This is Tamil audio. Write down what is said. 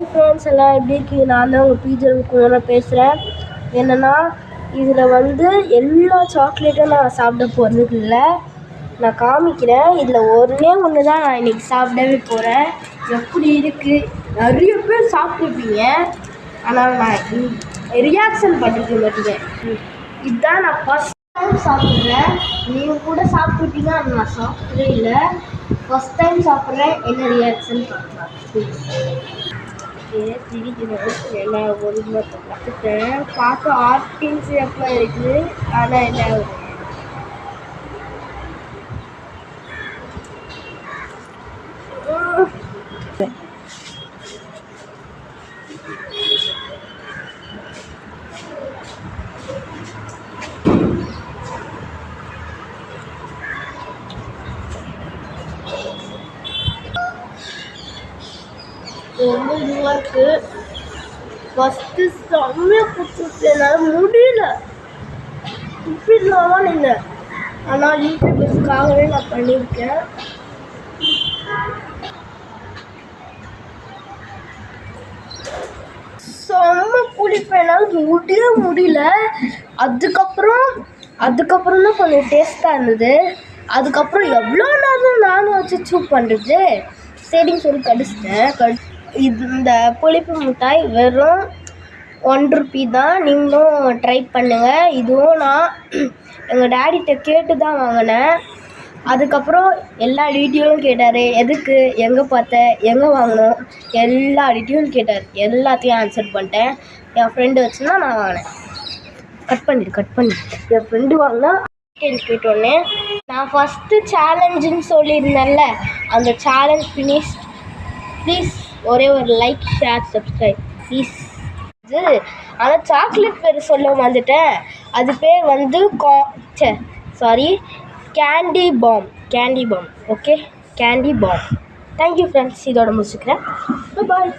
ஃப்ரெண்ட்ஸ் எல்லாம் எப்படி இருக்கீங்க? நான் தான் உங்கள் பீஜர் பேசுகிறேன். என்னென்னா இதில் வந்து எல்லா சாக்லேட்டும் நான் சாப்பிட போகிறதுக்கு இல்லை, நான் காமிக்கிறேன். இதில் ஒன்று தான் நான் இன்றைக்கி சாப்பிடவே போகிறேன். எப்படி இருக்குது? நிறைய பேர் சாப்பிட்ருப்பீங்க, ஆனால் நான் ரியாக்ஷன் பண்ணிக்க மாட்டேங்க. இதுதான் நான் ஃபஸ்ட் டைம் சாப்பிட்றேன். நீங்கள் கூட சாப்பிட்ருப்பீங்க, ஆனால் நான் சாப்பிட்டதே இல்லை. ஃபஸ்ட் டைம் சாப்பிட்றேன். என்ன ரியாக்ஷன் பார்க்கலாம். எல்லாம் ஒழுங்காக பார்த்துட்டேன். பார்க்க ஆர்டின்ஸ் எப்போ இருக்குது, ஆனால் என்ன ரொம்ப இதுவாக இருக்குது. ஃபஸ்ட்டு செம்மையாக கொடுத்துருக்கு, என்னால் முடியல. இப்படி இல்லாமல் இல்லை, ஆனால் யூடியூபர்ஸ்க்காகவே நான் பண்ணியிருக்கேன். செம்ம புளிப்பு, என்னால் முடியல. அதுக்கப்புறம் தான் கொஞ்சம் டேஸ்ட்டாக இருந்தது. அதுக்கப்புறம் எவ்வளோ நேரம் நானும் வச்சு சூப் பண்ணுறது, சரின்னு சொல்லி கடிச்சிட்டேன். இந்த புளிப்பு மிட்டாய் வெறும் 1 ரூபி தான். நீங்களும் ட்ரை பண்ணுங்கள். இதுவும் நான் எங்கள் டேடிகிட்ட கேட்டு தான் வாங்கினேன். அதுக்கப்புறம் எல்லா டீட்டெயிலும் கேட்டார். எதுக்கு, எங்கே பார்த்த, எங்கே வாங்கினோம், எல்லா டீட்டெயிலும் கேட்டார். எல்லாத்தையும் ஆன்சர் பண்ணிட்டேன். என் ஃப்ரெண்டு வச்சுன்னா நான் வாங்கினேன். கட் பண்ணி என் ஃப்ரெண்டு வாங்கினா கேட்டோன்னே நான் ஃபஸ்ட்டு சேலஞ்சுன்னு சொல்லியிருந்தேன்ல, அந்த சேலஞ்ச் ஃபினிஷ். ப்ளீஸ் ஒரே ஒரு லைக், ஷேர், சப்ஸ்கிரைப் ப்ளீஸ். ஆனால் சாக்லேட் பேர் சொல்ல வந்துட்டேன். அது பேர் வந்து candy balm. Okay, candy balm. Thank you friends. இதோட முடிச்சுக்கிறேன். பாய்.